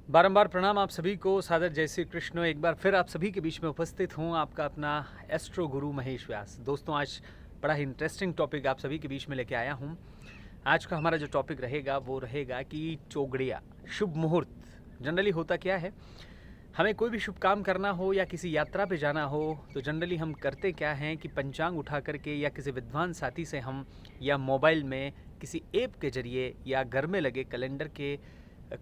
बारंबार प्रणाम आप सभी को। सादर जय श्री कृष्ण। एक बार फिर आप सभी के बीच में उपस्थित हूँ, आपका अपना एस्ट्रो गुरु महेश व्यास। दोस्तों, आज बड़ा ही इंटरेस्टिंग टॉपिक आप सभी के बीच में लेके आया हूँ। आज का हमारा जो टॉपिक रहेगा वो रहेगा कि चौगड़िया, शुभ मुहूर्त। जनरली होता क्या है, हमें कोई भी शुभ काम करना हो या किसी यात्रा पे जाना हो तो जनरली हम करते क्या हैं कि पंचांग उठा करके या किसी विद्वान साथी से हम या मोबाइल में किसी ऐप के जरिए या घर में लगे कैलेंडर के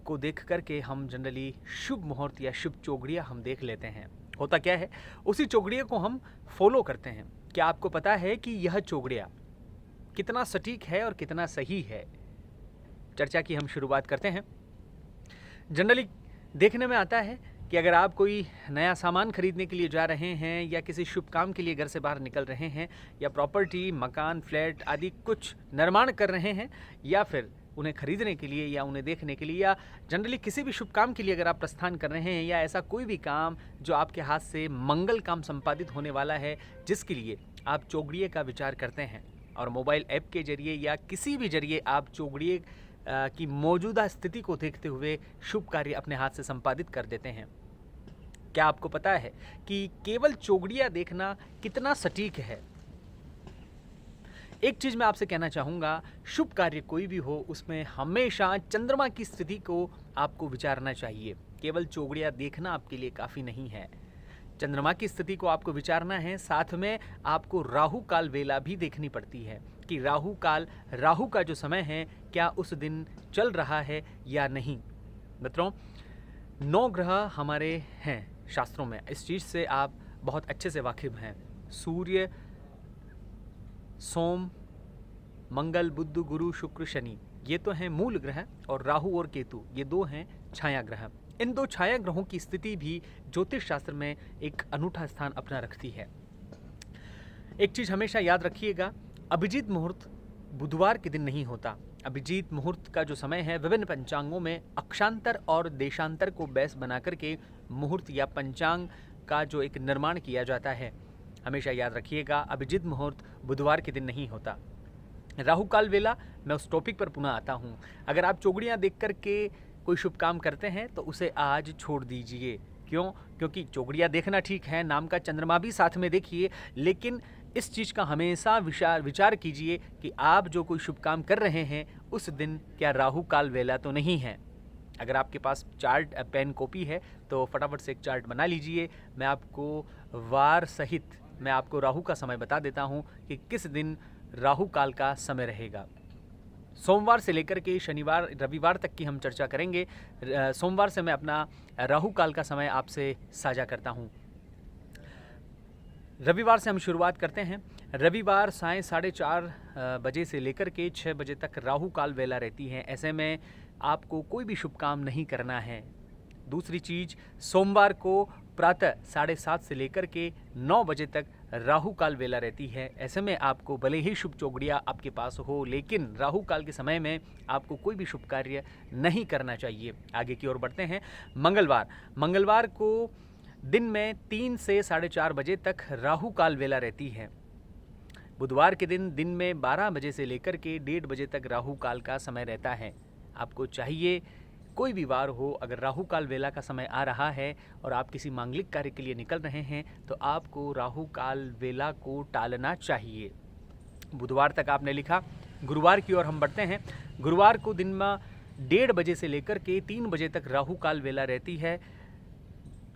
को देख करके हम जनरली शुभ मुहूर्त या शुभ चौगड़िया हम देख लेते हैं। होता क्या है, उसी चौगड़िया को हम फॉलो करते हैं। क्या आपको पता है कि यह चौगड़िया कितना सटीक है और कितना सही है? चर्चा की हम शुरुआत करते हैं। जनरली देखने में आता है कि अगर आप कोई नया सामान खरीदने के लिए जा रहे हैं या किसी शुभ काम के लिए घर से बाहर निकल रहे हैं या प्रॉपर्टी, मकान, फ्लैट आदि कुछ निर्माण कर रहे हैं या फिर उन्हें खरीदने के लिए या उन्हें देखने के लिए या जनरली किसी भी शुभ काम के लिए अगर आप प्रस्थान कर रहे हैं या ऐसा कोई भी काम जो आपके हाथ से मंगल काम संपादित होने वाला है, जिसके लिए आप चौगड़िए का विचार करते हैं और मोबाइल ऐप के जरिए या किसी भी जरिए आप चौगड़िए की मौजूदा स्थिति को देखते हुए शुभ कार्य अपने हाथ से संपादित कर देते हैं। क्या आपको पता है कि केवल चौगड़िया देखना कितना सटीक है? एक चीज मैं आपसे कहना चाहूँगा, शुभ कार्य कोई भी हो उसमें हमेशा चंद्रमा की स्थिति को आपको विचारना चाहिए। केवल चौगड़िया देखना आपके लिए काफ़ी नहीं है, चंद्रमा की स्थिति को आपको विचारना है। साथ में आपको राहु काल वेला भी देखनी पड़ती है कि राहु काल, राहु का जो समय है क्या उस दिन चल रहा है या नहीं। मित्रों, 9 ग्रह हमारे हैं शास्त्रों में, इस चीज़ से आप बहुत अच्छे से वाकिफ हैं। सूर्य, सोम, मंगल, बुध, गुरु, शुक्र, शनि, ये तो हैं मूल ग्रह, और राहु और केतु ये 2 हैं छाया ग्रह। इन 2 छाया ग्रहों की स्थिति भी ज्योतिष शास्त्र में एक अनूठा स्थान अपना रखती है। एक चीज हमेशा याद रखिएगा, अभिजीत मुहूर्त बुधवार के दिन नहीं होता। अभिजीत मुहूर्त का जो समय है विभिन्न पंचांगों में अक्षांतर और देशांतर को बेस बना करके मुहूर्त या पंचांग का जो एक निर्माण किया जाता है, हमेशा याद रखिएगा अभिजीत मुहूर्त बुधवार के दिन नहीं होता। राहु काल वेला, मैं उस टॉपिक पर पुनः आता हूँ। अगर आप चौगड़ियाँ देख करके कोई शुभ काम करते हैं तो उसे आज छोड़ दीजिए। क्यों? क्योंकि चौगड़ियाँ देखना ठीक है, नाम का चंद्रमा भी साथ में देखिए, लेकिन इस चीज़ का हमेशा विचार कीजिए कि आप जो कोई शुभ काम कर रहे हैं उस दिन क्या राहु काल वेला तो नहीं है। अगर आपके पास चार्ट, पेन, कॉपी है तो फटाफट से एक चार्ट बना लीजिए। मैं आपको वार सहित मैं आपको राहु का समय बता देता हूँ कि किस दिन राहु काल का समय रहेगा। सोमवार से लेकर के शनिवार, रविवार तक की हम चर्चा करेंगे। सोमवार से मैं अपना राहु काल का समय आपसे साझा करता हूँ। रविवार से हम शुरुआत करते हैं। रविवार साय 4:30 बजे से लेकर के 6 बजे तक राहु काल वेला रहती है। ऐसे में आपको कोई भी शुभ काम नहीं करना है। दूसरी चीज़, सोमवार को प्रातः 7:30 से लेकर के 9 बजे तक राहु काल वेला रहती है। ऐसे में आपको भले ही शुभ चौगड़िया आपके पास हो, लेकिन राहु काल के समय में आपको कोई भी शुभ कार्य नहीं करना चाहिए। आगे की ओर बढ़ते हैं। मंगलवार को दिन में 3 से 4:30 बजे तक राहु काल वेला रहती है। बुधवार के दिन में 12 बजे से लेकर के 1:30 बजे तक राहु काल का समय रहता है। आपको चाहिए, कोई भी वार हो, अगर राहु काल वेला का समय आ रहा है और आप किसी मांगलिक कार्य के लिए निकल रहे हैं तो आपको राहु काल वेला को टालना चाहिए। बुधवार तक आपने लिखा। गुरुवार की ओर हम बढ़ते हैं। गुरुवार को दिन में 1:30 बजे से लेकर के 3 बजे तक राहु काल वेला रहती है।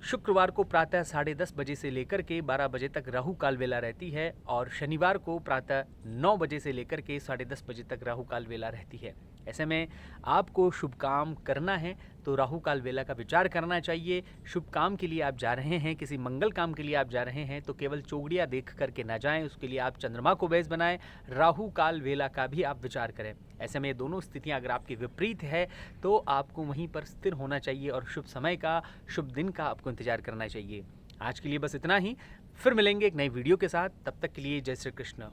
शुक्रवार को प्रातः 10:30 बजे से लेकर के 12 बजे तक राहु काल वेला रहती है और शनिवार को प्रातः 9 बजे से लेकर के 10:30 बजे तक राहु काल वेला रहती है। ऐसे में आपको शुभ काम करना है तो राहु काल वेला का विचार करना चाहिए। शुभ काम के लिए आप जा रहे हैं, किसी मंगल काम के लिए आप जा रहे हैं तो केवल चौगड़िया देख करके ना जाएं, उसके लिए आप चंद्रमा को बेस बनाएं, राहु काल वेला का भी आप विचार करें। ऐसे में दोनों स्थितियां अगर आपकी विपरीत है तो आपको वहीं पर स्थिर होना चाहिए और शुभ समय का, शुभ दिन का आपको इंतजार करना चाहिए। आज के लिए बस इतना ही, फिर मिलेंगे एक नई वीडियो के साथ। तब तक के लिए जय श्री कृष्ण।